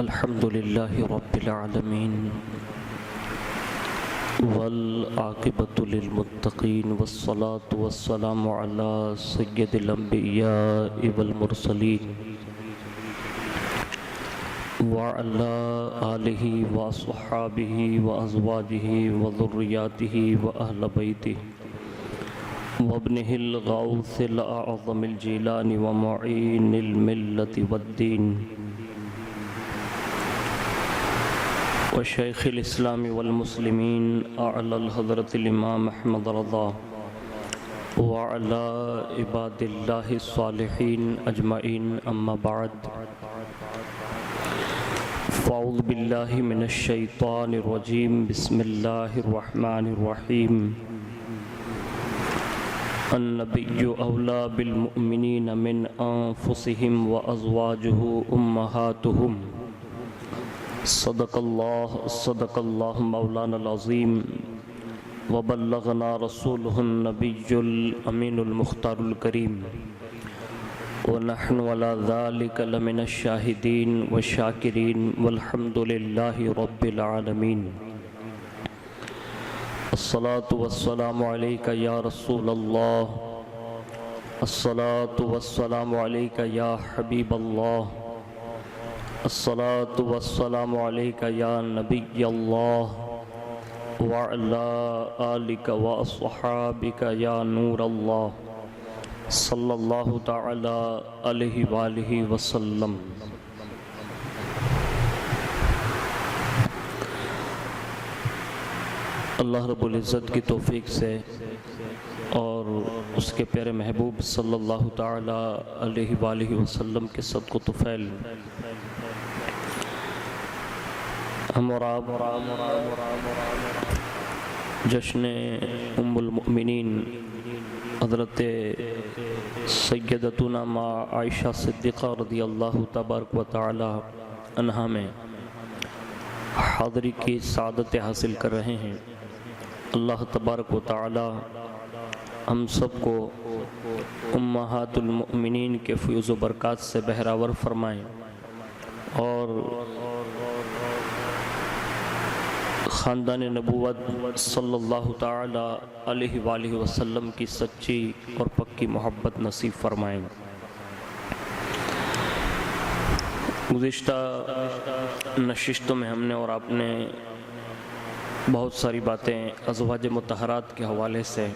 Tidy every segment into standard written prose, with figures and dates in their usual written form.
الحمد لله رب العالمين والعاقبة للمتقين والصلاة والسلام على سيد الأنبياء والمرسلين وعلى آله وصحابه وأزواجه وذرياته وأهل بيته وابنه الغوث الأعظم الجيلاني ومعين الملة والدين وشيخ الإسلام والمسلمين أعلى الحضرة الإمام أحمد رضا وعلى عباد الله الصالحين أجمعين أما بعد فأعوذ بالله من الشيطان الرجيم بسم الله الرحمن الرحيم النبي أولى بالمؤمنين من أنفسهم وأزواجه أمهاتهم صدق الله مولانا العظيم وبلغنا رسوله النبي الأمين المختار الكريم ونحن على ذلك لمن الشاهدين والشاكرين والحمد لله رب العالمين. الصلاة والسلام عليك يا رسول الله، الصلاة والسلام عليك يا حبيب الله، الصلاة والسلام عليك يا نبي الله وعلى آلك وأصحابك يا نور الله صلى الله تعالى عليه وآله وسلم. اللہ رب العزت کی توفیق سے اور اس کے پیارے محبوب صلی اللہ تعالی علیہ وآلہ وسلم کے صدق و طفیل ہم اور آپ جشن ام المؤمنین حضرت سیدتنا ماں عائشہ صدیقہ رضی اللہ تبارک و تعالی عنہا میں حاضری کی سعادت حاصل کر رہے ہیں. اللہ تبارک و تعالی ہم سب کو امہات المؤمنین کے فیوز و برکات سے بہراور فرمائیں اور خاندان نبوت صلی اللہ تعالی علیہ وآلہ وسلم کی سچی اور پکی محبت نصیب فرمائیں. گزشتہ نشستوں میں ہم نے اور آپ نے بہت ساری باتیں ازواج مطہرات کے حوالے سے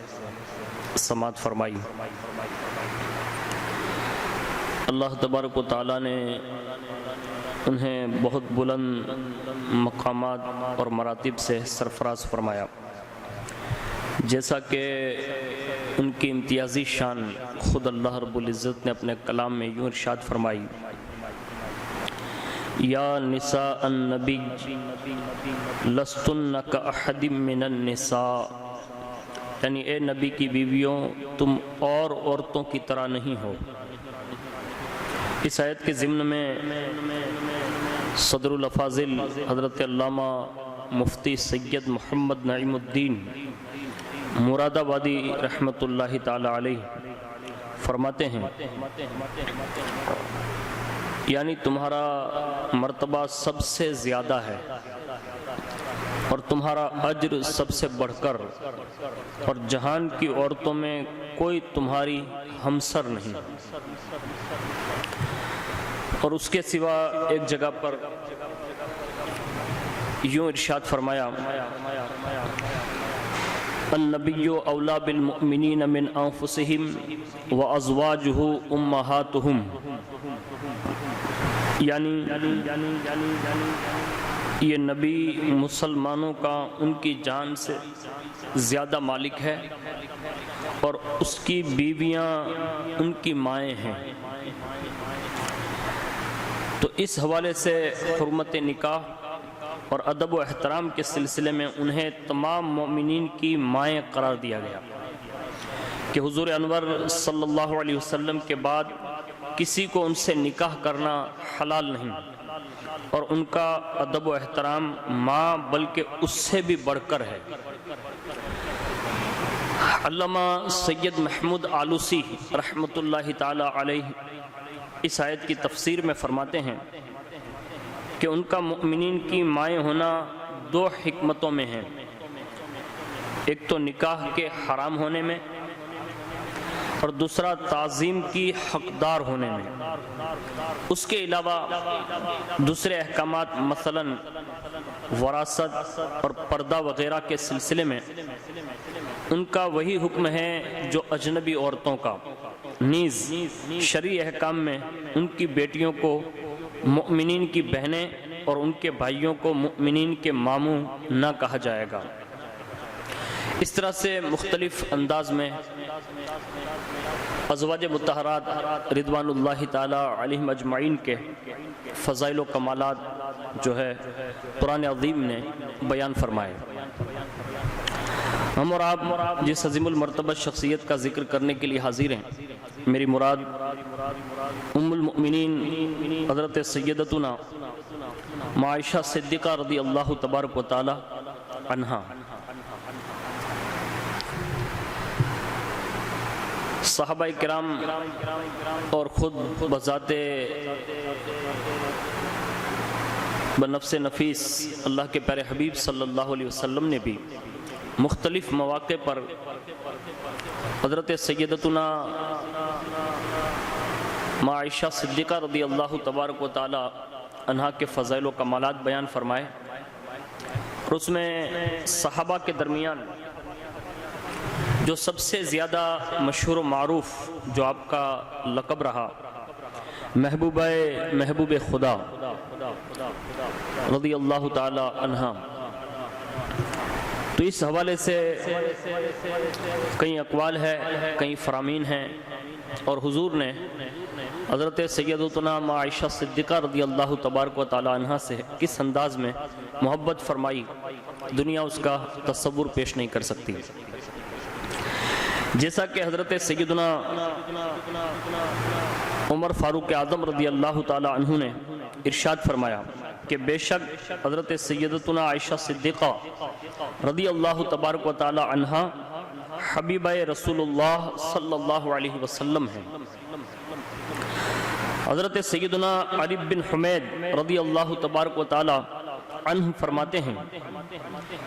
سماعت فرمائی. اللہ تبارک و تعالیٰ نے انہیں بہت بلند مقامات اور مراتب سے سرفراز فرمایا، جیسا کہ ان کی امتیازی شان خود اللہ رب العزت نے اپنے کلام میں یوں ارشاد فرمائی: یا نساء النبی لستن کاحد من النساء، یعنی اے نبی کی بیویوں تم اور عورتوں کی طرح نہیں ہو. اس آیت کے ضمن میں صدر الافاضل حضرت علامہ مفتی سید محمد نعیم الدین مراد آبادی رحمۃ اللہ تعالی علیہ فرماتے ہیں، یعنی تمہارا مرتبہ سب سے زیادہ ہے اور تمہارا اجر سب سے بڑھ کر، اور جہان کی عورتوں میں کوئی تمہاری ہمسر نہیں. اور اس کے سوا ایک جگہ پر یوں ارشاد فرمایا: النبی اولا بالمؤمنین من انفسہم وازواجہ امہاتہم، یعنی یہ نبی مسلمانوں کا ان کی جان سے زیادہ مالک ہے اور اس کی بیویاں ان کی مائیں ہیں. تو اس حوالے سے حرمت نکاح اور ادب و احترام کے سلسلے میں انہیں تمام مومنین کی مائیں قرار دیا گیا کہ حضور انور صلی اللہ علیہ وسلم کے بعد کسی کو ان سے نکاح کرنا حلال نہیں، اور ان کا ادب و احترام ماں بلکہ اس سے بھی بڑھ کر ہے. علامہ سید محمود آلوسی رحمۃ اللہ تعالی علیہ اس آیت کی تفسیر میں فرماتے ہیں کہ ان کا مؤمنین کی مائیں ہونا دو حکمتوں میں ہے، ایک تو نکاح کے حرام ہونے میں اور دوسرا تعظیم کی حقدار ہونے میں۔ اس کے علاوہ دوسرے احکامات مثلا وراثت اور پردہ وغیرہ کے سلسلے میں ان کا وہی حکم ہے جو اجنبی عورتوں کا، نیز شرعی احکام میں ان کی بیٹیوں کو مؤمنین کی بہنیں اور ان کے بھائیوں کو مؤمنین کے ماموں نہ کہا جائے گا۔ اس طرح سے مختلف انداز میں ازواج مطہرات رضوان اللہ تعالی علیہم اجمعین کے فضائل و کمالات جو ہے قرآن عظیم نے بیان فرمائے۔ ہم اور آپ جس عظیم المرتبہ شخصیت کا ذکر کرنے کے لیے حاضر ہیں، میری مراد ام المؤمنین حضرت سیدتنا عائشہ صدیقہ رضی اللہ تبارک و تعالی عنہا۔ صحابہ کرام اور خود بذات بنفس نفیس اللہ کے پیارے حبیب صلی اللہ علیہ وسلم نے بھی مختلف مواقع پر حضرت سیدتنا عائشہ صدیقہ رضی اللہ تبارک و تعالی عنہا کے فضائل و کمالات بیان فرمائے، اور اس میں صحابہ کے درمیان جو سب سے زیادہ مشہور و معروف جو آپ کا لقب رہا محبوب خدا رضی اللہ تعالی عنہا، تو اس حوالے سے کئی اقوال ہے، کئی فرامین ہیں، اور حضور نے حضرت سیدتنا عائشہ صدیقہ رضی اللہ تبارک و تعالی عنہا سے کس انداز میں محبت فرمائی دنیا اس کا تصور پیش نہیں کر سکتی۔ جیسا کہ حضرت سیدنا عمر فاروق اعظم رضی اللہ تعالی عنہ نے ارشاد فرمایا کہ بے شک حضرت سیدتنا عائشہ صدیقہ رضی اللہ تبارک و تعالی عنہا حبیبہ رسول اللہ صلی اللہ علیہ وسلم ہیں۔ حضرت سیدنا علی بن حمید رضی اللہ تبارک و تعالی عنہ فرماتے ہیں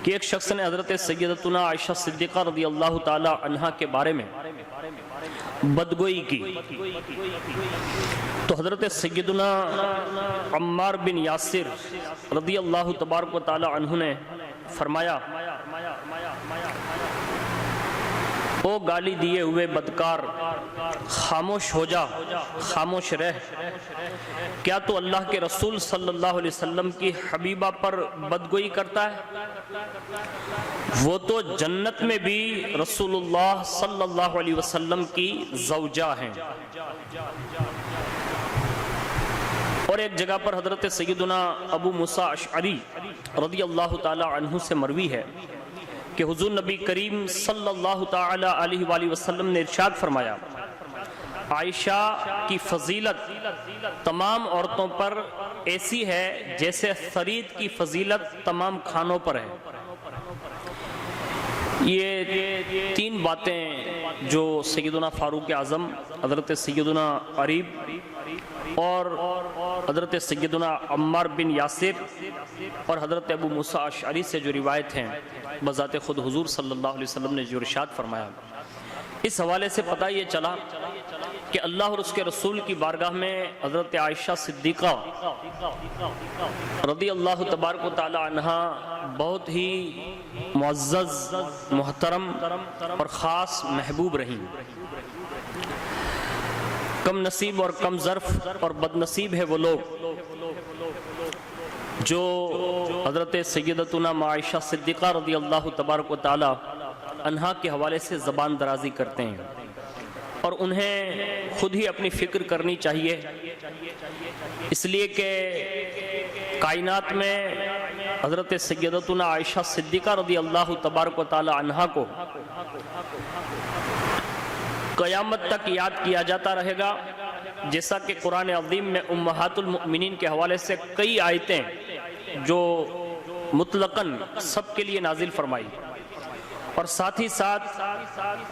کہ ایک شخص نے حضرت سیدتنا عائشہ صدیقہ رضی اللہ تعالی عنہا کے بارے میں بدگوئی کی، تو حضرت سیدنا عمار بن یاسر رضی اللہ تبارک و تعالی عنہ نے فرمایا، او گالی دیے ہوئے بدکار، خاموش ہو جا، خاموش رہ، کیا تو اللہ کے رسول صلی اللہ علیہ وسلم کی حبیبہ پر بدگوئی کرتا ہے؟ وہ تو جنت میں بھی رسول اللہ صلی اللہ علیہ وسلم کی زوجہ ہیں۔ اور ایک جگہ پر حضرت سیدنا ابو موسیٰ اشعری رضی اللہ تعالی عنہ سے مروی ہے کہ حضور نبی کریم صلی اللہ تعالی علیہ وآلہ وسلم نے ارشاد فرمایا، عائشہ کی فضیلت تمام عورتوں پر ایسی ہے جیسے ثرید کی فضیلت تمام کھانوں پر ہے۔ یہ تین باتیں جو سیدنا فاروق اعظم، حضرت سیدنا عریب اور حضرت سیدنا عمار بن یاسر اور حضرت ابو موسیٰ اشعری سے جو روایت ہیں بذات خود حضور صلی اللہ علیہ وسلم نے جو ارشاد فرمایا، اس حوالے سے پتہ یہ چلا کہ اللہ اور اس کے رسول کی بارگاہ میں حضرت عائشہ صدیقہ رضی اللہ تبارک و تعالی عنہا بہت ہی معزز، محترم اور خاص محبوب رہیں۔ کم نصیب اور کم ظرف اور بد نصیب ہے وہ لوگ جو حضرت سیدتنا عائشہ صدیقہ رضی اللہ تبارک و تعالی عنہا کے حوالے سے زبان درازی کرتے ہیں، اور انہیں خود ہی اپنی فکر کرنی چاہیے، اس لیے کہ کائنات میں حضرت سیدتنا عائشہ صدیقہ رضی اللہ تبارک و تعالی عنہا کو قیامت تک یاد کیا جاتا رہے گا، جیسا کہ قرآن عظیم میں امہات المؤمنین کے حوالے سے کئی آیتیں جو مطلقاً سب کے لیے نازل فرمائی، اور ساتھ ہی ساتھ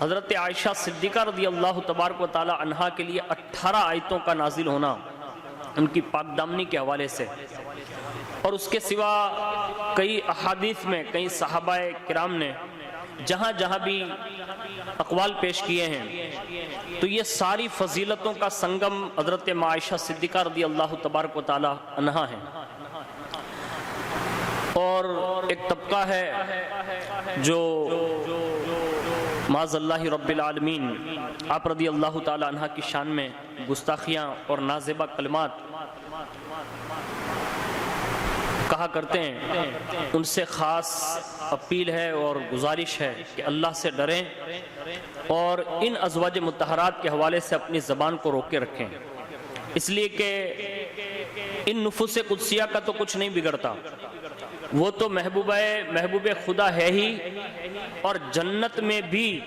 حضرت عائشہ صدیقہ رضی اللہ تبارک و تعالی عنہا کے لیے 18 آیتوں کا نازل ہونا ان کی پاک دامنی کے حوالے سے، اور اس کے سوا کئی احادیث میں کئی صحابہ کرام نے جہاں جہاں بھی اقوال پیش کیے ہیں تو یہ ساری فضیلتوں کا سنگم حضرت عائشہ صدیقہ رضی اللہ تبارک و تعالی عنہا ہیں. اور ایک طبقہ ہے جو معاذ اللہ رب العالمین آپ رضی اللہ تعالی عنہ کی شان میں گستاخیاں اور نازیبہ کلمات کہا کرتے ہیں. ان سے خاص اپیل ہے اور گزارش ہے کہ اللہ سے ڈریں اور ان ازواج مطہرات کے حوالے سے اپنی زبان کو روکے رکھیں، اس لیے کہ ان نفوس قدسیہ کا تو کچھ نہیں بگڑتا، وہ تو محبوب خدا ہے ہی، اور جنت میں بھی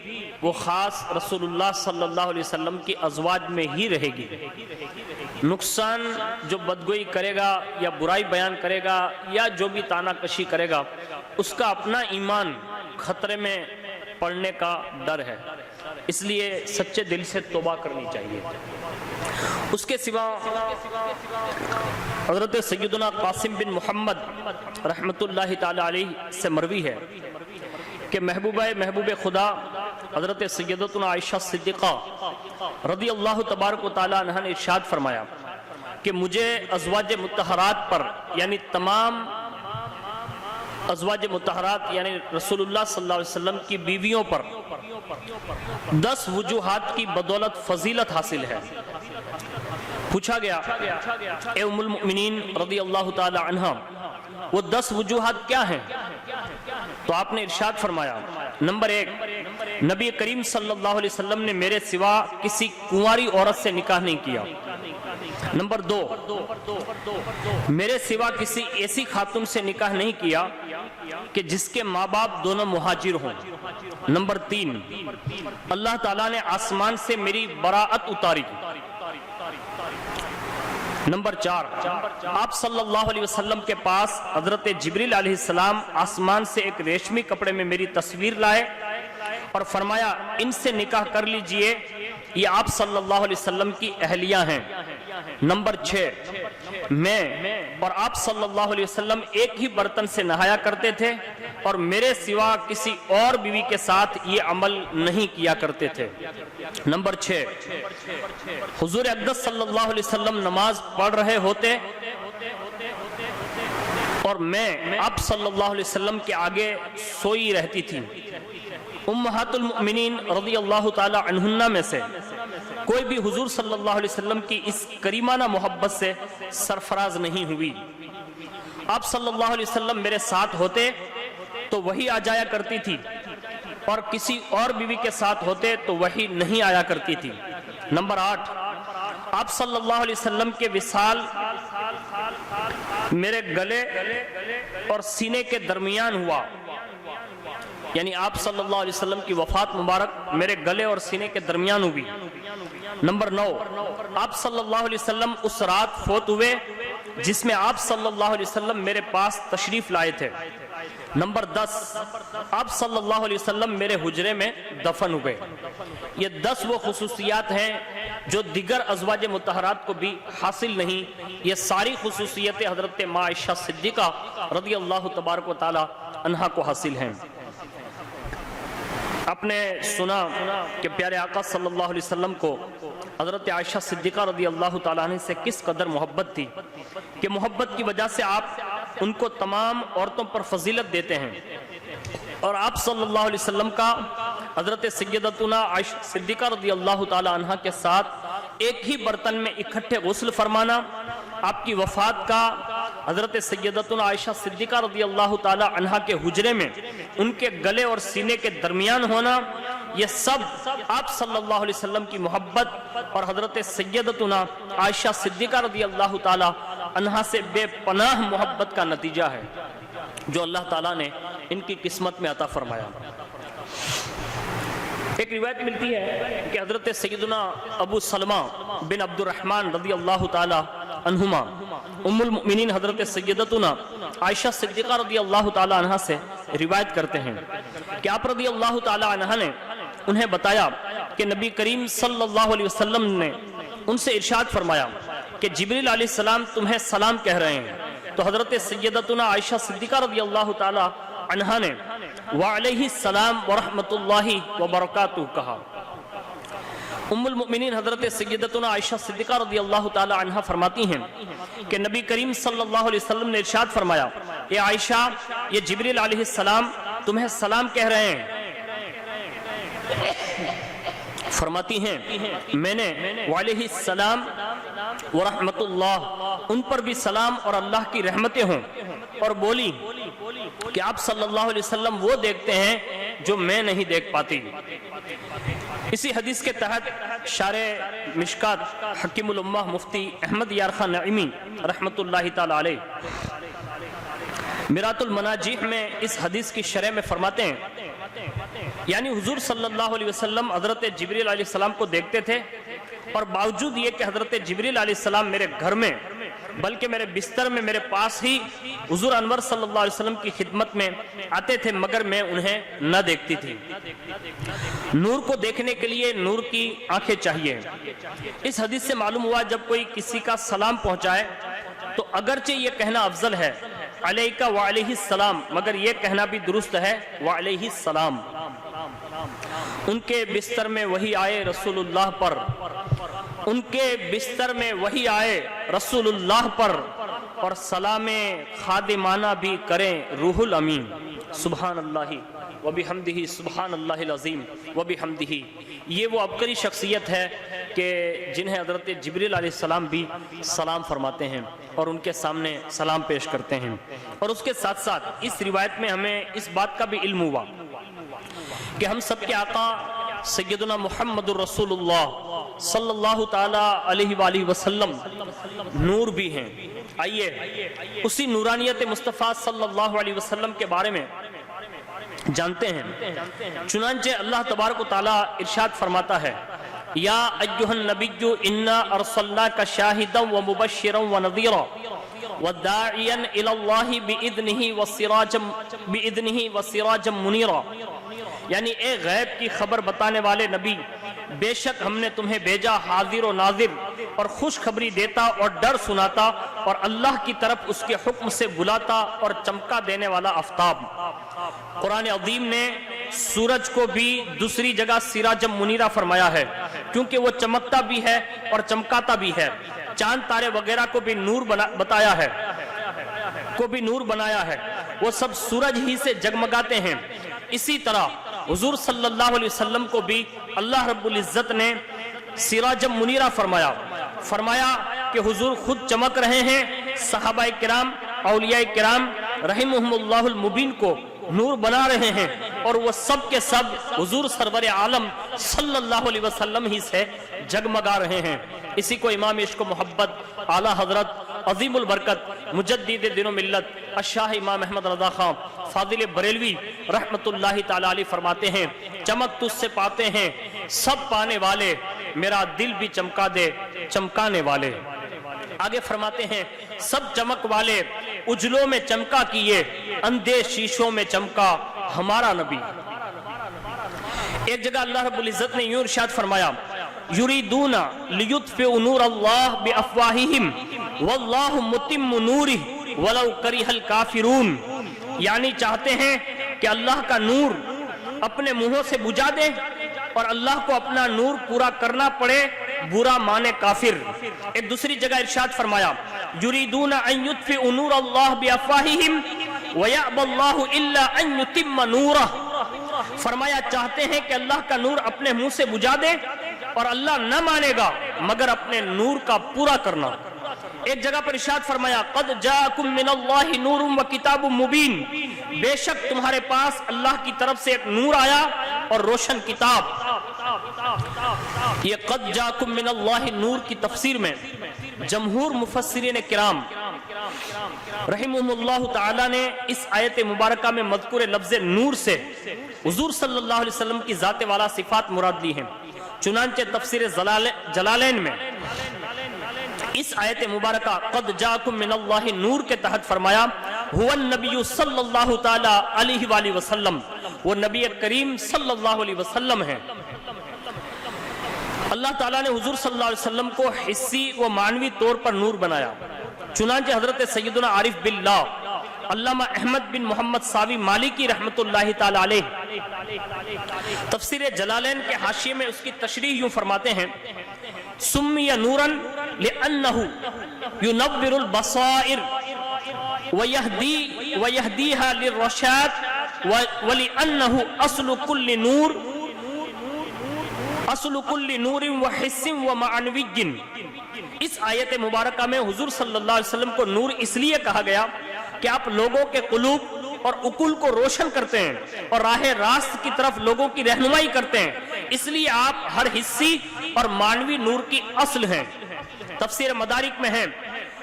وہ خاص رسول اللہ صلی اللہ علیہ وسلم کی ازواج میں ہی رہے گی. نقصان جو بدگوئی کرے گا یا برائی بیان کرے گا یا جو بھی تانا کشی کرے گا اس کا اپنا ایمان خطرے میں پڑنے کا ڈر ہے، اس لیے سچے دل سے توبہ کرنی چاہیے. اس کے سوا حضرت سیدنا قاسم بن محمد رحمت اللہ تعالی علیہ سے مروی ہے کہ محبوب خدا حضرت سیدتنا عائشہ صدیقہ رضی اللہ تبارک و تعالی عنہ نے ارشاد فرمایا کہ مجھے ازواج مطہرات پر، یعنی تمام ازواج مطہرات یعنی رسول اللہ صلی اللہ علیہ وسلم کی بیویوں پر 10 وجوہات کی بدولت فضیلت حاصل ہے. پوچھا گیا اے ام المؤمنین رضی اللہ تعالی عنہ وہ 10 وجوہات کیا ہیں؟ تو آپ نے ارشاد فرمایا نمبر 1 نبی کریم صلی اللہ علیہ وسلم نے میرے سوا کسی کنواری عورت سے نکاح نہیں کیا. نمبر 2 میرے سوا کسی ایسی خاتون سے نکاح نہیں کیا کہ جس کے ماں باپ دونوں مہاجر ہوں. نمبر 3 اللہ تعالیٰ نے آسمان سے میری براءت اتاری. نمبر 4 آپ صلی اللہ علیہ وسلم کے پاس حضرت جبریل علیہ السلام آسمان سے ایک ریشمی کپڑے میں میری تصویر لائے اور فرمایا ان سے نکاح کر لیجئے، یہ آپ صلی اللہ علیہ وسلم کی اہلیہ ہیں. نمبر 6 میں اور آپ صلی اللہ علیہ وسلم ایک ہی برتن سے نہایا کرتے تھے اور میرے سوا کسی اور بیوی کے ساتھ یہ عمل نہیں کیا کرتے تھے. نمبر 6 حضور اقدس صلی اللہ علیہ وسلم نماز پڑھ رہے ہوتے اور میں آپ صلی اللہ علیہ وسلم کے آگے سوئی رہتی تھی. امہات المؤمنین رضی اللہ تعالی عنہن میں سے کوئی بھی حضور صلی اللہ علیہ وسلم کی اس کریمانہ محبت سے سرفراز نہیں ہوئی. آپ صلی اللہ علیہ وسلم میرے ساتھ ہوتے تو وہی آ جایا کرتی تھی اور کسی اور بیوی کے ساتھ ہوتے تو وہی نہیں آیا کرتی تھی. نمبر 8 آپ صلی اللہ علیہ وسلم کے وصال میرے گلے اور سینے کے درمیان ہوا، یعنی آپ صلی اللہ علیہ وسلم کی وفات مبارک میرے گلے اور سینے کے درمیان ہوئی. نمبر 9 آپ صلی اللہ علیہ وسلم اس رات فوت ہوئے جس میں آپ صلی اللہ علیہ وسلم میرے پاس تشریف لائے تھے. نمبر 10 آپ صلی اللہ علیہ وسلم میرے حجرے میں دفن ہوئے. یہ 10 وہ خصوصیات ہیں جو دیگر ازواج مطہرات کو بھی حاصل نہیں. یہ ساری خصوصیتیں حضرت عائشہ صدیقہ رضی اللہ تبارک و تعالی عنہا کو حاصل ہیں. آپ نے سنا کہ پیارے آقا صلی اللہ علیہ وسلم کو حضرت عائشہ صدیقہ رضی اللہ تعالیٰ عنہ سے کس قدر محبت تھی کہ محبت کی وجہ سے آپ ان کو تمام عورتوں پر فضیلت دیتے ہیں. اور آپ صلی اللہ علیہ وسلم کا حضرت سیدتنا عائشہ صدیقہ رضی اللہ تعالیٰ عنہ کے ساتھ ایک ہی برتن میں اکٹھے غسل فرمانا، آپ کی وفات کا حضرت سیدتنا عائشہ صدیقہ رضی اللہ تعالی عنہ کے حجرے میں ان کے گلے اور سینے کے درمیان ہونا، یہ سب آپ صلی اللہ علیہ وسلم کی محبت اور حضرت سیدتنا عائشہ صدیقہ رضی اللہ تعالی عنہ سے بے پناہ محبت کا نتیجہ ہے جو اللہ تعالیٰ نے ان کی قسمت میں عطا فرمایا. ایک روایت ملتی ہے کہ حضرت سیدنا ابو سلمہ بن عبد الرحمن رضی اللہ تعالی عنہما ام المؤمنین حضرت سیدتنا عائشہ صدیقہ رضی اللہ تعالی عنہ سے روایت کرتے ہیں کہ آپ رضی اللہ تعالی عنہ نے انہیں بتایا کہ نبی کریم صلی اللہ علیہ وسلم نے ان سے ارشاد فرمایا کہ جبریل علیہ السلام تمہیں سلام کہہ رہے ہیں تو حضرت سیدتنا عائشہ صدیقہ رضی اللہ تعالی عنہا نے وعلیہ السلام ورحمۃ اللہ وبرکاتہ کہا۔ ام المؤمنین حضرت سیدتنا عائشہ صدیقہ رضی اللہ تعالی عنہا فرماتی ہیں کہ نبی کریم صلی اللہ علیہ وسلم نے ارشاد فرمایا، اے عائشہ، یہ جبریل علیہ السلام تمہیں سلام کہہ رہے ہیں۔ فرماتی ہیں میں نے وعلیہ السلام ورحمۃ اللہ، ان پر بھی سلام اور اللہ کی رحمتیں ہوں، اور بولی کہ آپ صلی اللہ علیہ وسلم وہ دیکھتے ہیں جو میں نہیں دیکھ پاتی۔ اسی حدیث کے تحت شارح مشکات حکیم الامہ مفتی احمد یارخان نعیمی رحمت اللہ تعالی علیہ مرات المناجیح میں اس حدیث کی شرح میں فرماتے ہیں، یعنی حضور صلی اللہ علیہ وسلم حضرت جبریل علیہ السلام کو دیکھتے تھے، اور باوجود یہ کہ حضرت جبریل علیہ السلام میرے گھر میں بلکہ میرے بستر میں میرے پاس ہی حضور انور صلی اللہ علیہ وسلم کی خدمت میں آتے تھے، مگر میں انہیں نہ دیکھتی تھی۔ نور کو دیکھنے کے لیے نور کی آنکھیں چاہیے۔ اس حدیث سے معلوم ہوا جب کوئی کسی کا سلام پہنچائے تو اگرچہ یہ کہنا افضل ہے علیکہ وعلیہ السلام، مگر یہ کہنا بھی درست ہے وعلیہ السلام۔ ان کے بستر میں وہی آئے رسول اللہ پر، ان کے بستر میں وہی آئے رسول اللہ پر، اور سلام خادمانہ بھی کریں روح الامین۔ سبحان اللہ وبحمدہ، سبحان اللہ العظیم وبحمدہ۔ یہ وہ عبقری شخصیت ہے کہ جنہیں حضرت جبریل علیہ السلام بھی سلام فرماتے ہیں اور ان کے سامنے سلام پیش کرتے ہیں۔ اور اس کے ساتھ ساتھ اس روایت میں ہمیں اس بات کا بھی علم ہوا کہ ہم سب کے آقا سیدنا محمد الرسول اللہ صلی اللہ تعالی علیہ وآلہ وسلم نور بھی ہیں۔ آئیے اسی نورانیت مصطفیٰ صلی اللہ علیہ وسلم کے بارے میں جانتے ہیں۔ چنانچہ اللہ تبارک و تعالی ارشاد فرماتا ہے، یا ایھا النبی انا ارسلناک شاہدا ومبشرا ونذیرا وداعیا الی اللہ باذنہ وسراجا منیرا، یعنی اے غیب کی خبر بتانے والے نبی، بے شک ہم نے تمہیں بھیجا حاضر و ناظر اور خوشخبری دیتا اور ڈر سناتا اور اللہ کی طرف اس کے حکم سے بلاتا اور چمکا دینے والا آفتاب۔ قرآن عظیم نے سورج کو بھی دوسری جگہ سراجم منیرہ فرمایا ہے، کیونکہ وہ چمکتا بھی ہے اور چمکاتا بھی ہے۔ چاند تارے وغیرہ کو بھی نور بتایا ہے، کو بھی نور بنایا ہے، وہ سب سورج ہی سے جگمگاتے ہیں۔ اسی طرح حضور صلی اللہ علیہ وسلم کو بھی اللہ رب العزت نے سراجم منیرہ فرمایا کہ حضور خود چمک رہے ہیں، صحابہ کرام اولیاء کرام رحمہم اللہ المبین کو نور بنا رہے ہیں، اور وہ سب کے سب حضور سرور عالم صلی اللہ علیہ وسلم ہی سے جگمگا رہے ہیں۔ اسی کو امام عشق و محبت اعلیٰ حضرت عظیم البرکت مجدد دین و ملت الشاہ امام احمد رضا خان فاضل بریلوی رحمت اللہ تعالی علیہ فرماتے ہیں، چمک تجھ سے پاتے ہیں سب پانے والے، میرا دل بھی چمکا دے چمکانے والے۔ آگے فرماتے ہیں، سب چمک والے اجلوں میں چمکا کیے، اندھے شیشوں میں چمکا ہمارا نبی۔ ایک جگہ اللہ رب العزت نے یوں ارشاد فرمایا، یریدون لیطفئوا نور اللہ بافواہہم واللہ متم نورہ ولو کرہ الکافرون، یعنی چاہتے ہیں کہ اللہ کا نور اپنے منہوں سے بجھا دے اور اللہ کو اپنا نور پورا کرنا پڑے، برا مانے کافر۔ ایک دوسری جگہ ارشاد فرمایا، یریدون ان یطفئوا نور اللہ بافواہہم ویأبی اللہ الا ان یتم نورہ، فرمایا چاہتے ہیں کہ اللہ کا نور اپنے منہ سے بجھا دے اور اللہ نہ مانے گا مگر اپنے نور کا پورا کرنا۔ ایک جگہ پر ارشاد فرمایا، قد جاءکم من اللہ نور وکتاب مبین، بے شک تمہارے پاس اللہ کی طرف سے ایک نور آیا اور روشن کتاب۔ یہ قد جاءکم من اللہ نور کی تفسیر میں جمہور مفسرین کرام رحمہم اللہ تعالی نے اس آیت مبارکہ میں مذکور لفظ نور سے حضور صلی اللہ علیہ وسلم کی ذات والا صفات مراد لی ہیں۔ چنانچہ تفسیر جلالین میں اس آیت مبارکہ قد جاءکم من اللہ نور کے تحت فرمایا، هو النبی صلی اللہ تعالی علیہ وآلہ وسلم، وہ نبی کریم صلی اللہ علیہ وسلم ہیں۔ اللہ تعالیٰ نے حضور صلی اللہ علیہ وسلم کو حسی و معنوی طور پر نور بنایا، چنانچہ حضرت سیدنا عارف باللہ علامہ احمد بن محمد ساوی مالکی رحمت اللہ تعالی علیہ تفسیر جلالین کے حاشیے میں اس کی تشریح یوں فرماتے ہیں: سمی نورا لأنہ ينور البصائر ويهديها للرشاد ولأنه اصل كل نور وحس ومعنوی۔ اس آیت مبارکہ میں حضور صلی اللہ علیہ وسلم کو نور اس لیے کہا گیا کہ آپ لوگوں کے قلوب اور عقول کو روشن کرتے ہیں اور راہ راست کی طرف لوگوں کی رہنمائی کرتے ہیں، اس لیے آپ ہر حصی اور معنوی نور کی اصل ہیں۔ تفسیر مدارک میں ہے: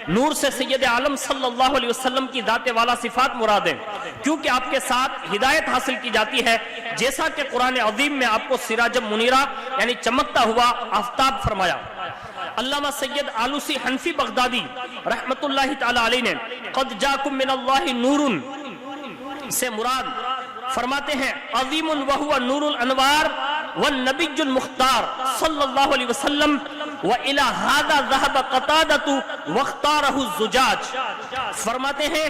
نور سے سید عالم صلی اللہ علیہ وسلم کی ذات والا صفات مراد ہیں، کیونکہ آپ کے ساتھ ہدایت حاصل کی جاتی ہے، جیسا کہ قرآن عظیم میں آپ کو سراج منیرہ یعنی چمکتا ہوا آفتاب فرمایا۔ علامہ سید آلوسی حنفی بغدادی رحمت اللہ تعالی علیہ نے قد جاکم من اللہ نور سے مراد فرماتے ہیں: عظیم وہو نور الانوار والنبی المختار صلی اللہ علیہ وسلم وَإِلَى هَذَا ذَهَبَ قَتَادَةُ وَاخْتَارَهُ الزُّجَاج۔ فرماتے ہیں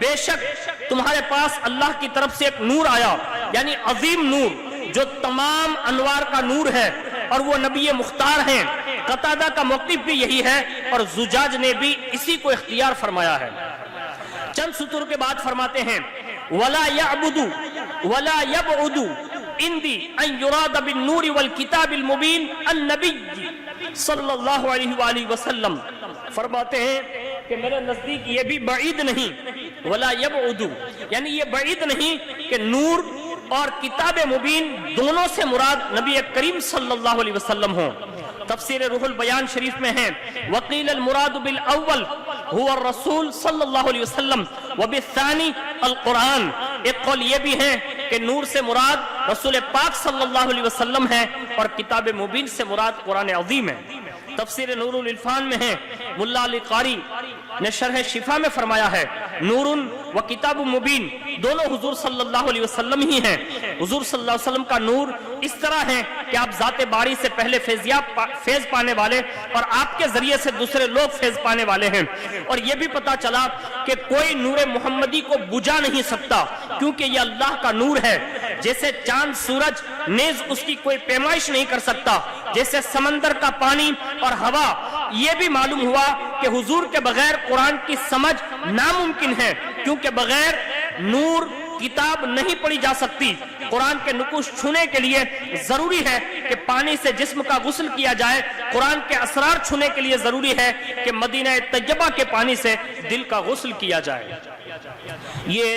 بے شک تمہارے پاس اللہ کی طرف سے ایک نور آیا، یعنی عظیم نور جو تمام انوار کا نور ہے، اور وہ نبی مختار ہیں۔ قتادہ کا موقف بھی یہی ہے، اور زجاج نے بھی اسی کو اختیار فرمایا ہے۔ چند سطور کے بعد فرماتے ہیں: وَلَا يَعْبُدُ وَلَا يَبْعُدُ اِنْدِي اَنْ يُرَادَ بِالنُّورِ وَالْكِتَابِ الْمُبِينِ النَّبِيِّ صلی اللہ علیہ وآلہ وسلم۔ فرماتے ہیں کہ میرے نزدیک یہ بھی بعید نہیں، وَلَا يَبْعُدُ یعنی یہ بعید نہیں کہ نور اور کتاب مبین دونوں سے مراد نبی کریم صلی اللہ علیہ وسلم ہوں۔ تفسیر روح البیان شریف میں ہے: وقیل المراد بالاول هو الرسول صلی اللہ علیہ وسلم وبالثانی القرآن۔ ایک قول یہ بھی ہے کہ نور سے مراد رسول پاک صلی اللہ علیہ وسلم ہے، اور کتاب مبین سے مراد قرآن عظیم ہے۔ تفسیر نور العرفان میں ہے: ملا علی قاری نے شرح شفا میں فرمایا ہے: نور و کتاب مبین دونوں حضور صلی اللہ علیہ وسلم ہی ہیں۔ حضور صلی اللہ علیہ وسلم کا نور اس طرح ہے کہ آپ ذات باری سے پہلے فیض پانے والے، اور آپ کے ذریعے سے دوسرے لوگ فیض پانے والے ہیں۔ اور یہ بھی پتا چلا کہ کوئی نور محمدی کو بجھا نہیں سکتا، کیونکہ یہ اللہ کا نور ہے۔ جیسے چاند سورج نیز اس کی کوئی پیمائش نہیں کر سکتا، جیسے سمندر کا پانی اور ہوا، یہ بھی معلوم ہوا کہ حضور کے بغیر قرآن کی سمجھ ناممکن ہے، کیونکہ بغیر نور کتاب نہیں پڑھی جا سکتی۔ قرآن کے نقوش چھونے کے لیے ضروری ہے کہ پانی سے جسم کا غسل کیا جائے، قرآن کے اسرار چھونے کے لیے ضروری ہے کہ مدینہ طیبہ کے پانی سے دل کا غسل کیا جائے۔ یہ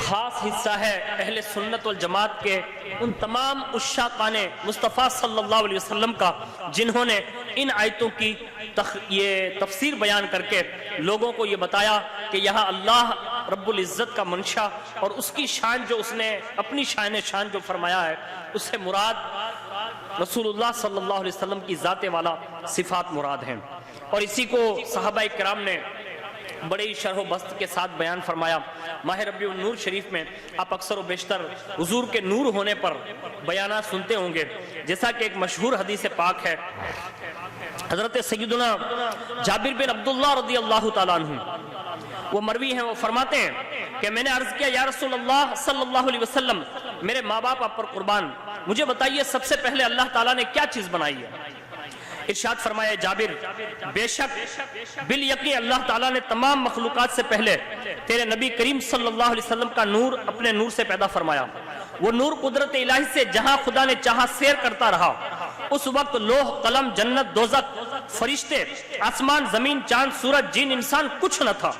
خاص حصہ ہے اہل سنت والجماعت کے ان تمام عشاقان مصطفیٰ صلی اللہ علیہ وسلم کا، جنہوں نے ان آیتوں کی یہ تفسیر بیان کر کے لوگوں کو یہ بتایا کہ یہاں اللہ رب العزت کا منشا اور اس کی شان جو اس نے اپنی شان جو فرمایا ہے، اس سے مراد رسول اللہ صلی اللہ علیہ وسلم کی ذات والا صفات مراد ہیں۔ اور اسی کو صحابہ کرام نے بڑے ہی شرح و بسط کے ساتھ بیان فرمایا۔ ماہ ربیع النور شریف میں آپ اکثر و بیشتر حضور کے نور ہونے پر بیانات سنتے ہوں گے، جیسا کہ ایک مشہور حدیث پاک ہے، حضرت سیدنا جابر بن عبداللہ رضی اللہ تعالیٰ عنہ وہ مروی ہیں، وہ فرماتے ہیں کہ میں نے عرض کیا یا رسول اللہ صلی اللہ علیہ وسلم، میرے ماں باپ آپ پر قربان، مجھے بتائیے سب سے پہلے اللہ تعالیٰ نے کیا چیز بنائی ہے؟ ارشاد فرمایا جابر، بے شک بالیقین اللہ تعالیٰ نے تمام مخلوقات سے پہلے تیرے نبی کریم صلی اللہ علیہ وسلم کا نور اپنے نور سے پیدا فرمایا۔ وہ نور قدرت الہی سے جہاں خدا نے چاہا سیر کرتا رہا۔ اس وقت لوح قلم جنت دوزخ فرشتے آسمان زمین چاند سورج جن انسان کچھ نہ تھا۔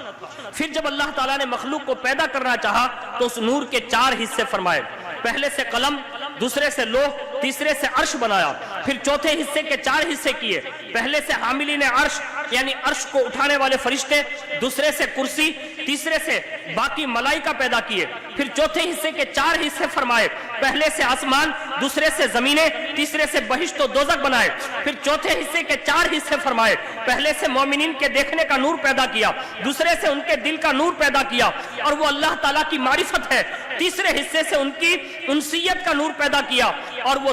پھر جب اللہ تعالیٰ نے مخلوق کو پیدا کرنا چاہا تو اس نور کے 4 حصے فرمائے، پہلے سے قلم، دوسرے سے لوح، تیسرے سے عرش بنایا، پھر چوتھے حصے کے 4 حصے کیے، پہلے سے حاملین عرش یعنی عرش کو اٹھانے والے فرشتے، دوسرے سے کرسی، تیسرے سے باقی ملائکہ پیدا کیے، پھر چوتھے حصے کے 4 حصے فرمائے، پہلے سے آسمان، دوسرے سے زمینیں، تیسرے سے بہشت و دوزخ بنائے، پھر چوتھے حصے کے 4 حصے فرمائے، پہلے سے مومنین کے دیکھنے کا نور پیدا کیا، دوسرے سے ان کے دل کا نور پیدا کیا اور وہ اللہ تعالیٰ کی معرفت ہے، تیسرے حصے سے ان کی انسیت کا نور پیدا کیا اور وہ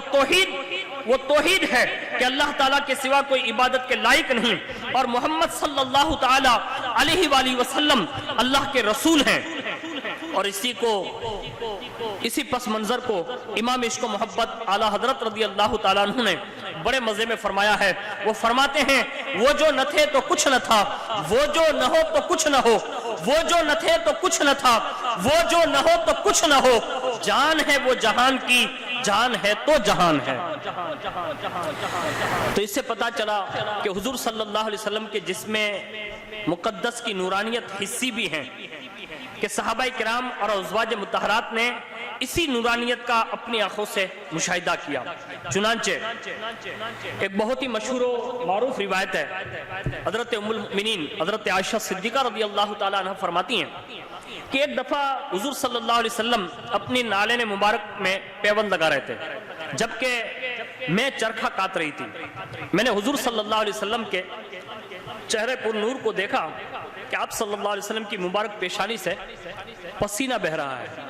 توحید ہے، کہ اللہ تعالیٰ کے سوا کوئی عبادت کے لائق نہیں اور محمد صلی اللہ تعالیٰ علیہ وآلہ وسلم اللہ کے رسول ہیں۔ اور اسی پس منظر کو امام عشق و محبت اعلیٰ حضرت رضی اللہ تعالیٰ عنہ نے بڑے مزے میں فرمایا ہے۔ وہ فرماتے ہیں وہ جو نہ تھے تو کچھ نہ تھا، وہ جو نہ ہو تو کچھ نہ ہو، وہ جو نہ تھے تو کچھ نہ تھا، وہ جو نہ ہو تو کچھ نہ ہو، جان ہے وہ جہان کی، جان ہے تو جہان ہے۔ تو اس سے پتا چلا کہ حضور صلی اللہ علیہ وسلم کے جسم مقدس کی نورانیت حسی بھی ہیں کہ صحابہ کرام اور ازواج مطہرات نے اسی نورانیت کا اپنی آنکھوں سے مشاہدہ کیا۔ چنانچہ ایک بہت ہی مشہور و معروف روایت ہے، حضرت ام المؤمنین حضرت عائشہ صدیقہ رضی اللہ تعالیٰ عنہ فرماتی ہیں کہ ایک دفعہ حضور صلی اللہ علیہ وسلم اپنی نالین مبارک میں پیوند لگا رہے تھے، جبکہ میں چرخہ کاٹ رہی تھی۔ میں نے حضور صلی اللہ علیہ وسلم کے چہرے پر نور کو دیکھا کہ آپ صلی اللہ علیہ وسلم کی مبارک پیشانی سے پسینہ بہہ رہا ہے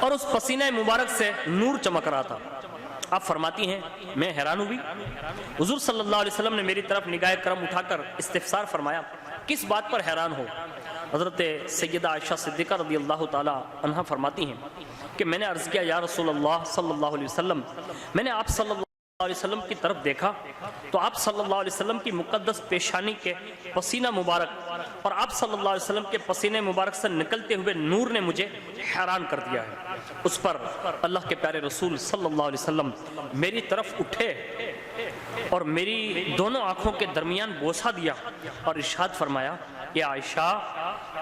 اور اس پسینہ مبارک سے نور چمک رہا تھا۔ آپ فرماتی ہیں میں حیران ہوئی۔ حضور صلی اللہ علیہ وسلم نے میری طرف نگاہ کرم اٹھا کر استفسار فرمایا کس بات پر حیران ہو؟ حضرت سیدہ عائشہ صدیقہ رضی اللہ تعالی عنہ فرماتی ہیں کہ میں نے عرض کیا یا رسول اللہ صلی اللہ علیہ وسلم، میں نے آپ صلی اللہ علیہ وسلم کی طرف دیکھا تو آپ صلی اللہ علیہ وسلم کی مقدس پیشانی کے پسینہ مبارک اور آپ صلی اللہ علیہ وسلم کے پسینہ مبارک سے نکلتے ہوئے نور نے مجھے حیران کر دیا ہے۔ اس پر اللہ کے پیارے رسول صلی اللہ علیہ وسلم میری طرف اٹھے اور میری دونوں آنکھوں کے درمیان بوسہ دیا اور ارشاد فرمایا کہ عائشہ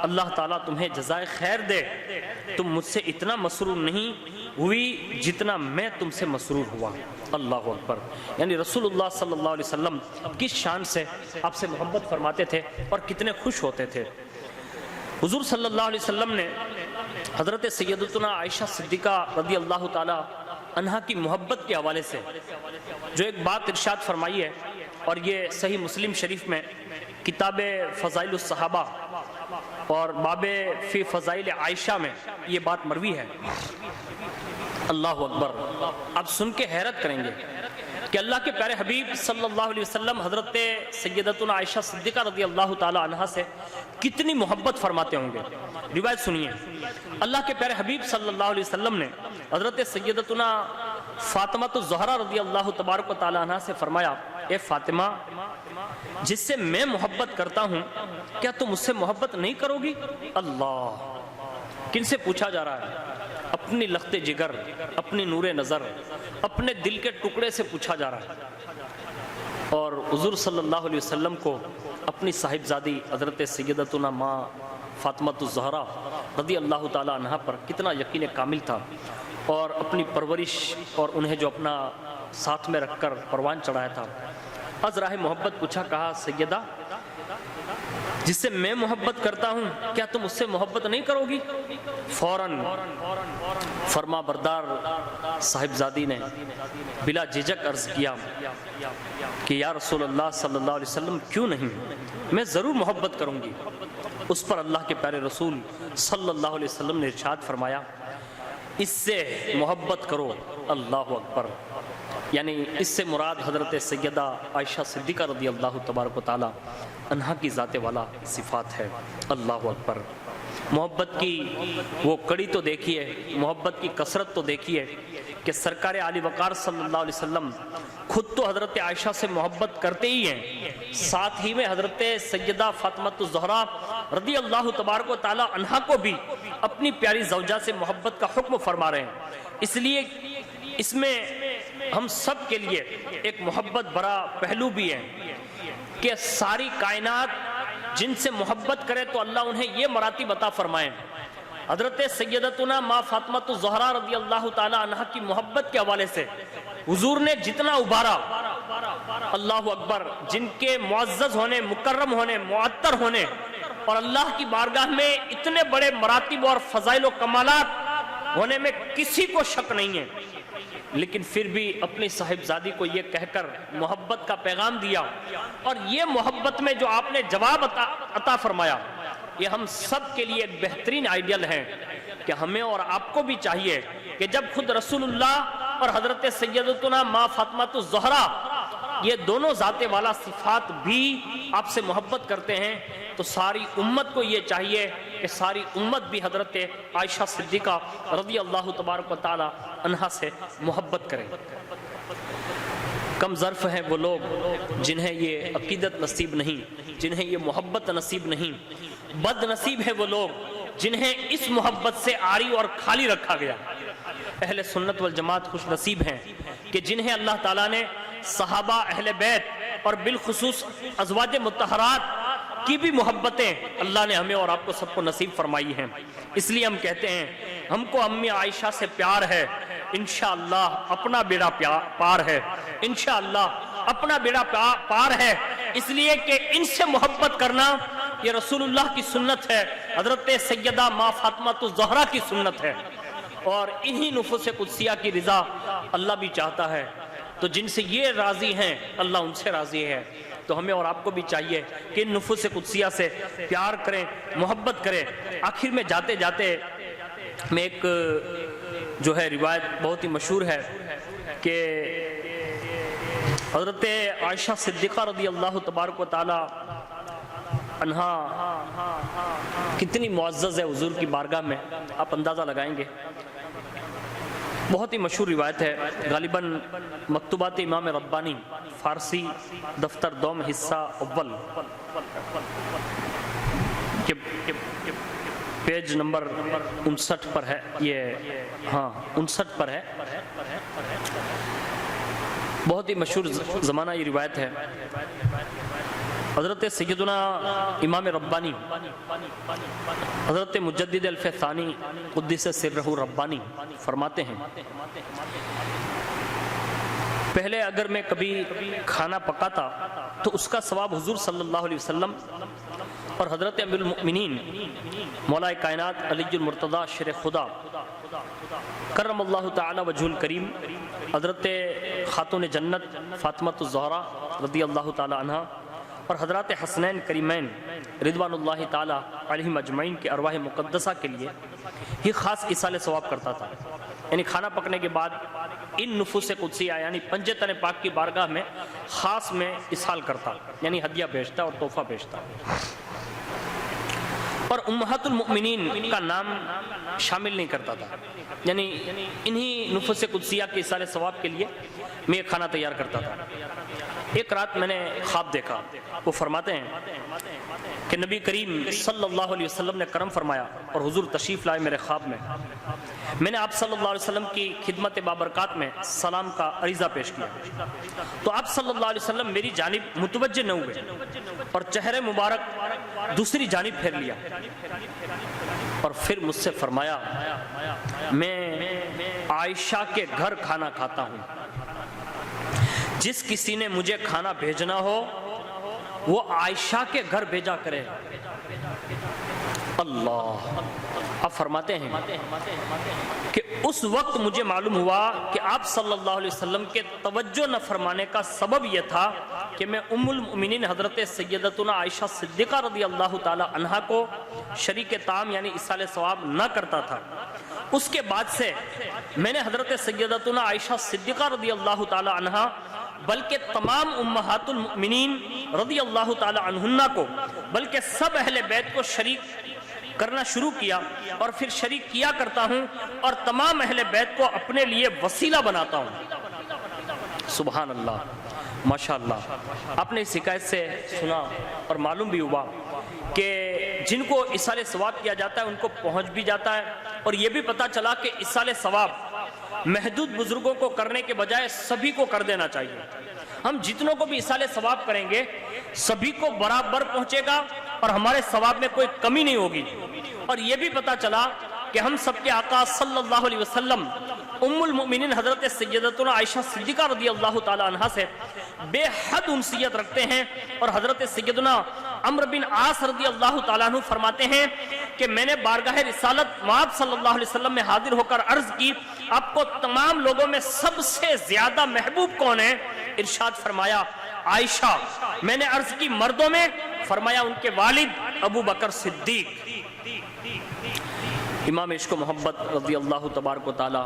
اللہ تعالیٰ تمہیں جزائے خیر دے، تم مجھ سے اتنا مسرور نہیں ہوئی جتنا میں تم سے مسرور ہوا۔ اللہ اکبر۔ یعنی رسول اللہ صلی اللہ علیہ وسلم کس شان سے آپ سے محبت فرماتے تھے اور کتنے خوش ہوتے تھے۔ حضور صلی اللہ علیہ وسلم نے حضرت سیدتنا عائشہ صدیقہ رضی اللہ تعالی عنہا کی محبت کے حوالے سے جو ایک بات ارشاد فرمائی ہے، اور یہ صحیح مسلم شریف میں کتاب فضائل الصحابہ اور باب فی فضائل عائشہ میں یہ بات مروی ہے۔ اللہ اکبر۔ آپ سن کے حیرت کریں گے کہ اللہ کے پیارے حبیب صلی اللہ علیہ وسلم حضرت سیدتنا عائشہ صدیقہ رضی اللہ تعالی عنہا سے کتنی محبت فرماتے ہوں گے۔ روایت سنیے، اللہ کے پیارے حبیب صلی اللہ علیہ وسلم نے حضرت سیدتنا فاطمہ الزہرا رضی اللہ تبارک و تعالی عنہا سے فرمایا اے فاطمہ، جس سے میں محبت کرتا ہوں کیا تم اس سے محبت نہیں کرو گی؟ اللہ، کن سے پوچھا جا رہا ہے؟ اپنی لخت جگر، اپنی نور نظر، اپنے دل کے ٹکڑے سے پوچھا جا رہا ہے۔ اور حضور صلی اللہ علیہ وسلم کو اپنی صاحبزادی حضرت سیدتنا ماں فاطمہ الزہرا رضی اللہ تعالی عنہا پر کتنا یقین کامل تھا، اور اپنی پرورش اور انہیں جو اپنا ساتھ میں رکھ کر پروان چڑھایا تھا، از راہ محبت پوچھا، کہا سیدہ جس سے میں محبت کرتا ہوں کیا تم اس سے محبت نہیں کرو گی؟ فوراً فرما بردار صاحبزادی نے بلا جھجک عرض کیا کہ یا رسول اللہ صلی اللہ علیہ وسلم کیوں نہیں، میں ضرور محبت کروں گی۔ اس پر اللہ کے پیارے رسول صلی اللہ علیہ وسلم نے ارشاد فرمایا اس سے محبت کرو۔ اللہ اکبر۔ یعنی اس سے مراد حضرت سیدہ عائشہ صدیقہ رضی اللہ تبارک و تعالی عنہا کی ذات والا صفات ہے۔ اللہ اکبر۔ محبت کی وہ کڑی تو دیکھیے، محبت کی کثرت تو دیکھیے کہ سرکار عالی وقار صلی اللہ علیہ وسلم خود تو حضرت عائشہ سے محبت کرتے ہی ہیں، ساتھ ہی میں حضرت سیدہ فاطمہ الزہرا رضی اللہ تبارک و تعالی عنہا کو بھی اپنی پیاری زوجہ سے محبت کا حکم فرما رہے ہیں۔ اس لیے اس میں ہم سب کے لیے ایک محبت بڑا پہلو بھی ہے کہ ساری کائنات جن سے محبت کرے تو اللہ انہیں یہ مراتب عطا فرمائیں۔ حضرت سیدتنا ماں فاطمہ الزہرا رضی اللہ تعالی عنہا کی محبت کے حوالے سے حضور نے جتنا ابھارا، اللہ اکبر، جن کے معزز ہونے، مکرم ہونے، معطر ہونے اور اللہ کی بارگاہ میں اتنے بڑے مراتب اور فضائل و کمالات ہونے میں کسی کو شک نہیں ہے، لیکن پھر بھی اپنی صاحبزادی کو یہ کہہ کر محبت کا پیغام دیا، اور یہ محبت میں جو آپ نے جواب عطا فرمایا یہ ہم سب کے لیے ایک بہترین آئیڈیل ہے کہ ہمیں اور آپ کو بھی چاہیے کہ جب خود رسول اللہ اور حضرت سیدتنا ماں فاطمہ الزہرا یہ دونوں ذات والا صفات بھی آپ سے محبت کرتے ہیں تو ساری امت کو یہ چاہیے کہ ساری امت بھی حضرت عائشہ صدیقہ رضی اللہ تبارک و تعالی عنہا سے محبت کرے۔ کم ظرف ہیں وہ لوگ جنہیں یہ عقیدت نصیب نہیں، جنہیں یہ محبت نصیب نہیں۔ بد نصیب ہے وہ لوگ جنہیں اس محبت سے عاری اور خالی رکھا گیا۔ اہل سنت والجماعت خوش نصیب ہیں کہ جنہیں اللہ تعالیٰ نے صحابہ، اہل بیت اور بالخصوص ازواج مطہرات کی بھی محبتیں اللہ نے ہمیں اور آپ کو سب کو نصیب فرمائی ہیں۔ اس لیے ہم کہتے ہیں ہم کو امی عائشہ سے پیار ہے، انشاءاللہ اپنا بیڑا پار ہے، انشاءاللہ اپنا بیڑا پار ہے، اس لیے کہ ان سے محبت کرنا یہ رسول اللہ کی سنت ہے، حضرت سیدہ ماں فاطمہ الزہرا کی سنت ہے، اور انہی نفوس قدسیہ کی رضا اللہ بھی چاہتا ہے۔ تو جن سے یہ راضی ہیں اللہ ان سے راضی ہے، تو ہمیں اور آپ کو بھی چاہیے کہ ان نفوس قدسیہ سے پیار کریں، محبت کریں۔ آخر میں جاتے جاتے میں ایک جو ہے روایت بہت ہی مشہور ہے کہ حضرت عائشہ صدیقہ رضی اللہ تبارک و تعالی عنہا کتنی معزز ہے حضور کی بارگاہ میں، آپ اندازہ لگائیں گے۔ بہت ہی مشہور روایت ہے، غالباً مکتوبات امام ربانی فارسی دفتر دوم حصہ اول کہ پیج نمبر 59 پر ہے، یہ ہاں 59 پر ہے، بہت ہی مشہور زمانہ یہ روایت ہے۔ حضرت سیدنا امام ربانی حضرت مجدد الف ثانی قدس سرہ ربانی فرماتے ہیں پہلے اگر میں کبھی کھانا پکاتا تو اس کا ثواب حضور صلی اللہ علیہ وسلم اور حضرت امیر المؤمنین مولا کائنات علی المرتضی شیر خدا کرم اللہ تعالی وجہ الکریم حضرت خاتون جنت فاطمہ الزہرا رضی اللہ تعالی عنہا اور حضرات حسنین کریمین رضوان اللہ تعالی علیہم اجمعین کے ارواح مقدسہ کے لیے یہ خاص اصال ثواب کرتا تھا۔ یعنی کھانا پکنے کے بعد ان نفوس قدسیہ یعنی پنجتن پاک کی بارگاہ میں خاص میں اصال کرتا، یعنی ہدیہ بھیجتا اور تحفہ بھیجتا، اور امہات المؤمنین کا نام شامل نہیں کرتا تھا۔ یعنی انہی نفوس قدسیہ کے اصال ثواب کے لیے میں یہ کھانا تیار کرتا تھا۔ ایک رات میں نے خواب دیکھا، وہ فرماتے ہیں کہ نبی کریم صلی اللہ علیہ وسلم نے کرم فرمایا اور حضور تشریف لائے میرے خواب میں نے آپ صلی اللہ علیہ وسلم کی خدمت بابرکات میں سلام کا عریضہ پیش کیا تو آپ صلی اللہ علیہ وسلم میری جانب متوجہ نہ ہوئے اور چہرے مبارک دوسری جانب پھیر لیا اور پھر مجھ سے فرمایا میں عائشہ کے گھر کھانا کھاتا ہوں، جس کسی نے مجھے کھانا بھیجنا ہو وہ عائشہ کے گھر بھیجا کرے۔ اللہ، آپ فرماتے ہیں کہ اس وقت مجھے معلوم ہوا کہ آپ صلی اللہ علیہ وسلم کے توجہ نہ فرمانے کا سبب یہ تھا کہ میں ام المؤمنین حضرت سیدتنا عائشہ صدیقہ رضی اللہ تعالی عنہا کو شریک طعام یعنی اصال ثواب نہ کرتا تھا۔ اس کے بعد سے میں نے حضرت سیدتنا عائشہ صدیقہ رضی اللہ تعالی عنہا بلکہ تمام امہات المؤمنین رضی اللہ تعالی عنہن کو بلکہ سب اہل بیت کو شریک کرنا شروع کیا اور پھر شریک کیا کرتا ہوں اور تمام اہل بیت کو اپنے لیے وسیلہ بناتا ہوں۔ سبحان اللہ، ماشاءاللہ۔ آپ نے اس حکایت سے سنا اور معلوم بھی ہوا کہ جن کو اصال ثواب کیا جاتا ہے ان کو پہنچ بھی جاتا ہے، اور یہ بھی پتہ چلا کہ اصال ثواب محدود بزرگوں کو کرنے کے بجائے سبھی کو کر دینا چاہیے۔ ہم جتنوں کو بھی اصال ثواب کریں گے سبھی کو برابر پہنچے گا اور ہمارے ثواب میں کوئی کمی نہیں ہوگی۔ اور یہ بھی پتا چلا کہ ہم سب کے آقا صلی اللہ علیہ وسلم ام المؤمنین حضرت سیدتنا عائشہ صدیقہ رضی اللہ تعالی عنہا سے بے حد انسیت رکھتے ہیں، اور حضرت سیدنا عمرو بن عاص رضی اللہ تعالیٰ عنہ فرماتے ہیں کہ میں نے بارگاہ رسالت آپ صلی اللہ علیہ وسلم میں حاضر ہو کر عرض کی آپ کو تمام لوگوں میں سب سے زیادہ محبوب کون ہے؟ ارشاد فرمایا عائشہ۔ میں نے عرض کی مردوں میں؟ فرمایا ان کے والد ابو بکر صدیق۔ امام عشق و محبت رضی اللہ تبارک و تعالی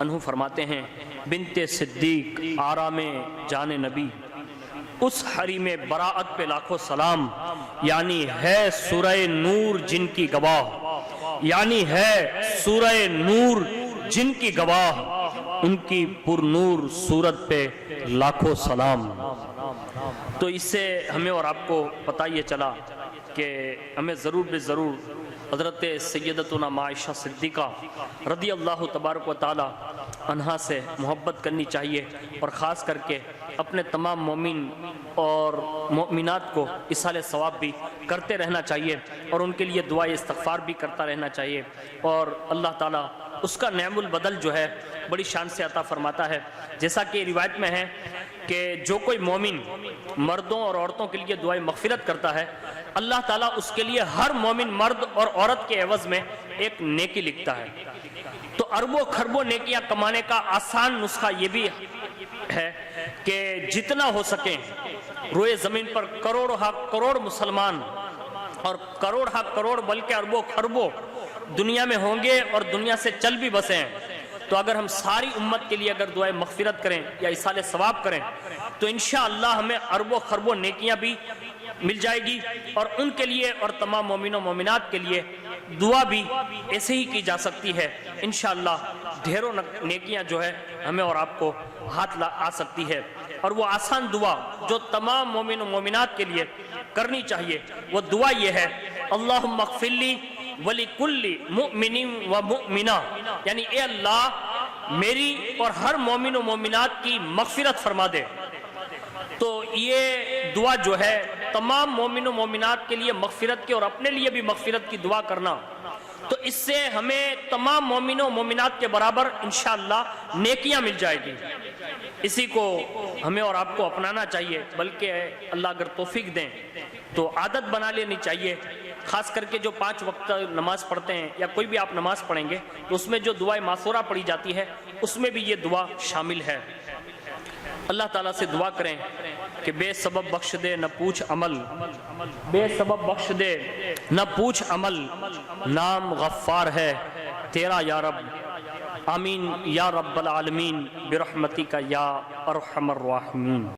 عنہ فرماتے ہیں بنت صدیق آرام جان نبی اس حریم براعت پہ لاکھوں سلام، یعنی ہے سورہ نور جن کی گواہ، یعنی ہے سورہ نور جن کی گواہ، ان کی پر نور صورت پہ لاکھوں سلام۔ تو اس سے ہمیں اور آپ کو پتہ یہ چلا کہ ہمیں ضرور بے ضرور حضرت سیدتنا عائشہ صدیقہ رضی اللہ تبارک و تعالی عنہا سے محبت کرنی چاہیے، اور خاص کر کے اپنے تمام مومن اور مومنات کو اصال ثواب بھی کرتے رہنا چاہیے، اور ان کے لیے دعائے استغفار بھی کرتا رہنا چاہیے، اور اللہ تعالیٰ اس کا نعم البدل جو ہے بڑی شان سے عطا فرماتا ہے۔ جیسا کہ روایت میں ہے کہ جو کوئی مومن مردوں اور عورتوں کے لیے دعائے مغفرت کرتا ہے، اللہ تعالیٰ اس کے لیے ہر مومن مرد اور عورت کے عوض میں ایک نیکی لکھتا ہے۔ تو اربوں خربوں نیکیاں کمانے کا آسان نسخہ یہ بھی ہے کہ جتنا ہو سکے روئے زمین پر کروڑ ہا کروڑ مسلمان، اور کروڑ ہا کروڑ بلکہ اربوں خربوں دنیا میں ہوں گے اور دنیا سے چل بھی بسیں، تو اگر ہم ساری امت کے لیے اگر دعائے مغفرت کریں یا ایصال ثواب کریں تو انشاءاللہ ہمیں اربوں خربوں نیکیاں بھی مل جائے گی، اور ان کے لیے اور تمام مومنوں مومنات کے لیے دعا بھی ایسے ہی کی جا سکتی ہے۔ انشاءاللہ ڈھیروں نیکیاں جو ہے ہمیں اور آپ کو ہاتھ آ سکتی ہے، اور وہ آسان دعا جو تمام مومن و مومنات کے لیے کرنی چاہیے وہ دعا یہ ہے، اللہم اغفر لی وَلِكُلِّ مُؤْمِنٍ وَمُؤْمِنَةٍ، یعنی اے اللہ میری اور ہر مومن و مومنات کی مغفرت فرما دے۔ تو یہ دعا جو ہے تمام مومن و مومنات کے لیے مغفرت کی اور اپنے لیے بھی مغفرت کی دعا کرنا، تو اس سے ہمیں تمام مومن و مومنات کے برابر انشاءاللہ نیکیاں مل جائے گی۔ اسی کو ہمیں اور آپ کو اپنانا چاہیے، بلکہ اللہ اگر توفیق دیں تو عادت بنا لینی چاہیے، خاص کر کے جو 5 وقت نماز پڑھتے ہیں یا کوئی بھی آپ نماز پڑھیں گے تو اس میں جو دعائے ماثورہ پڑھی جاتی ہے اس میں بھی یہ دعا شامل ہے۔ اللہ تعالیٰ سے دعا کریں کہ بے سبب بخش دے نہ پوچھ عمل، بے سبب بخش دے نہ پوچھ عمل، نام غفار ہے تیرا یا رب، آمین یا رب العالمین برحمتک یا ارحم الراحمین۔